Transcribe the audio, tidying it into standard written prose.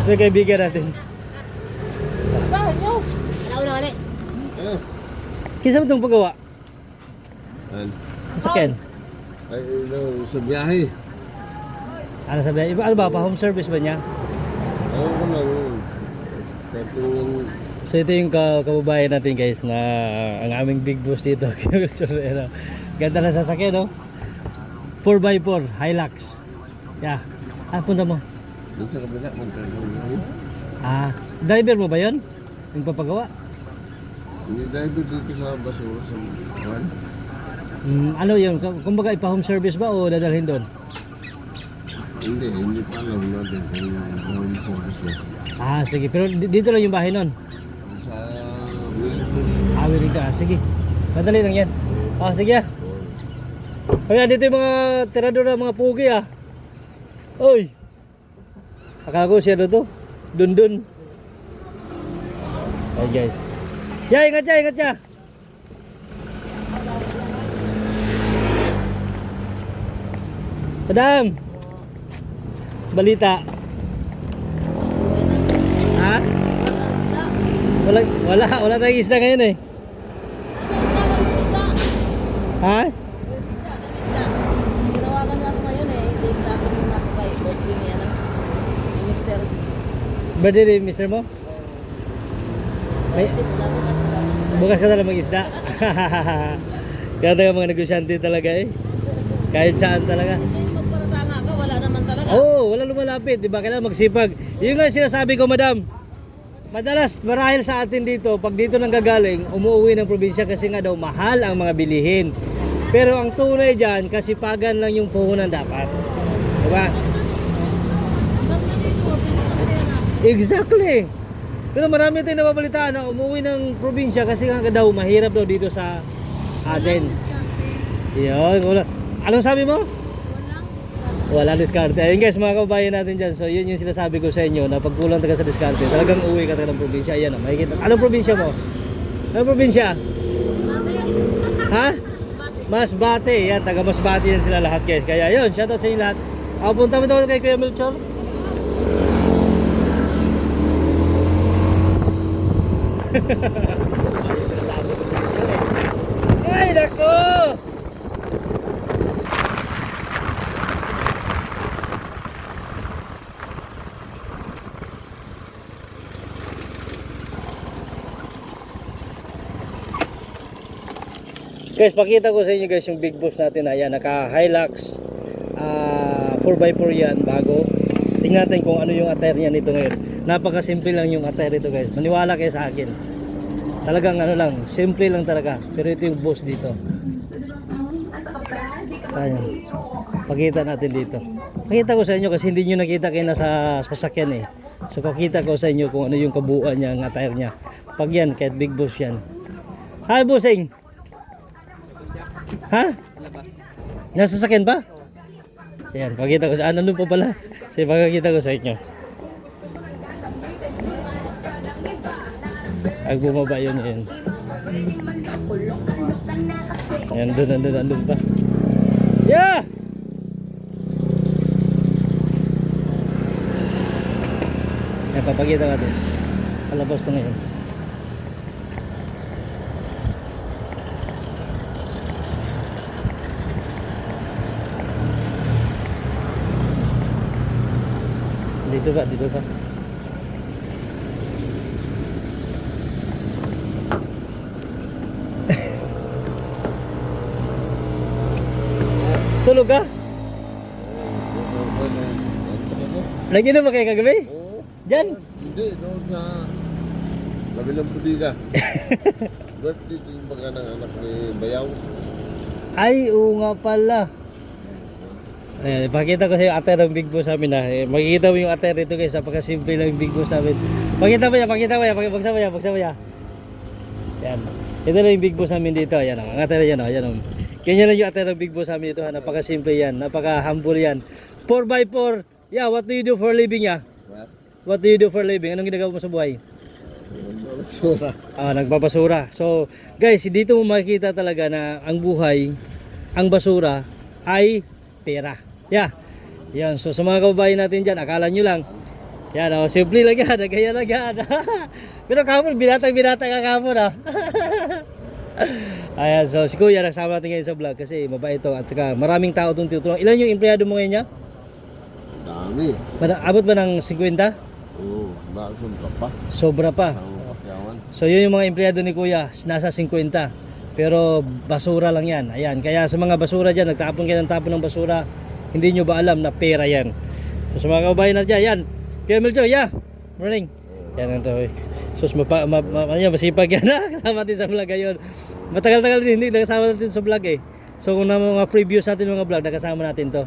Ito yung kaibigan natin. Bakit nyo? Wala ulit. Ano? Kisa mo itong paggawa? Ano? Sasakyan? Ay, sa biyahe. Ano sabi? Ano ba? Pa-home service ba niya? Ako ko lang. Kating So ito yung kababayan natin guys na ang aming big boss dito. Ganda na sasakyan, no? 4x4 Hilux. Yeah. Punta mo. doon sa kabila. Driver mo ba yun? Yung papagawa? Hindi dahil dito sa basura sa buwan. Ano yun? Kumbaga ipa-home service ba o dadalhin doon? Hindi pa alam natin kung home service na. Sige. Pero dito lang yung bahay nun? Sa Wilson. Willing ka. Sige. Madali lang yan. Sige. Kaya dito yung mga tirador na mga pugi Oy. Akala ko siya to. Dun. Ay guys. Ingat siya. Madam. Balita. Wala tayong isda ngayon eh. Tinawagan niya ako ngayon eh. Isa ako muna ako kay boss din yan. Mister. Birthday ni mister mo? Bukas ka talaga mag-isda. Kaya tayo mga negosyante talaga eh. Kahit saan talaga. Yung magparatanga ka, wala naman talaga. Wala lumalapit. Diba? Kailangan magsipag. Yun nga sinasabi ko, madam. Madalas, marahil sa atin dito, pag dito nang gagaling, umuwi ng probinsya kasi nga daw mahal ang mga bilihin. Pero ang tunay dyan, kasipagan lang yung puhunan dapat. Diba? Exactly. Pero marami tayong nababalitaan na umuwi ng probinsya kasi nga daw mahirap daw dito sa atin. Yun. Anong sabi mo? Wala diskarte. Ayun guys, mga kababayan natin dyan. So yun yung sinasabi ko sa inyo na pag kulang taga sa diskarte, talagang uwi ka taga ng probinsya. Ayan makikita. Anong probinsya mo? Anong probinsya? Masbate. Yan, taga Masbate yan sila lahat guys. Kaya yun, shoutout sa inyo lahat. Punta mo daw kay Kuya Melchor. Ay, nako! Guys, pakita ko sa inyo guys yung big boss natin. Ayan, naka Hilux 4x4 yan, bago. Tingnan natin kung ano yung attire niya nito ngayon. Napakasimple lang yung attire ito guys. Maniwala kayo sa akin. Talagang ano lang, simple lang talaga. Pero ito yung boss dito. Ayan. Pakita natin dito. Pakita ko sa inyo kasi hindi nyo nakita kayo nasa sasakyan eh. So pakita ko sa inyo kung ano yung kabuuan niya, ang attire niya. Pag yan, kahit big boss yan. Hi, bossing! Nasa sasakyan ba? Ayan, pakita ko sa ano pa pala. Sige, pakita ko sa inyo. Ay, bumaba yun. Ayan, andun pa. Yeah! Ayan, papakita natin. Palabas to ngayon. Dito ka. Tulog ka? Lagi na ba kayo kagabi? Oo. Diyan? Hindi, doon sa kabilang budiga. Ba't dito yung baga ng anak ni Bayaw? Ay, oo nga pala. Ayan, ipakita ko sa iyo attire ng big boss namin na. Makikita mo yung attire dito guys, napakasimple lang yung big boss namin. Pakita mo yan. Pagsabaya. Yan. Ito lang yung big boss namin dito. Ayan, ang attire yan. Ayan, ganyan lang yung attire ng big boss namin dito. Napakasimple yan, napaka-humble yan. 4x4. Yeah, what do you do for a living ya? What do you do for a living? Anong ginagawa mo sa buhay? Nagbabasura. Nagbabasura. So, guys, dito mo makikita talaga na ang buhay, ang basura ay pera. Yeah. Yan. So sa mga kababayan natin dyan, akala nyo lang, Yan, oh, simple lang yan, ganyan lang yan. Pero kahapon, binatang-binata ka kahapon, ah. Ayan, so si Kuya, nagsama natin ngayon sa vlog kasi mabait ito at saka maraming tao itong tinutulungan. Ilan yung empleyado mo ngayon niya? Dami. Abot ba ng 50? Oo, bakit ka pa? Sobra pa. Ang pakyawan. So yun yung mga empleyado ni Kuya, nasa 50. Pero basura lang yan. Ayan, kaya sa mga basura dyan, nagtapon kayo ng tapon ng basura, hindi nyo ba alam na pera yan? So sa mga kababayan na dyan, yan. Kuya Melcho, yeah. Morning. Yan ang tawag. So masipag yan na. Kasama natin sa vlog ngayon. Matagal-tagal din, hindi nakasama natin sa vlog eh. So kung na mga previews natin mga vlog, nakasama natin to.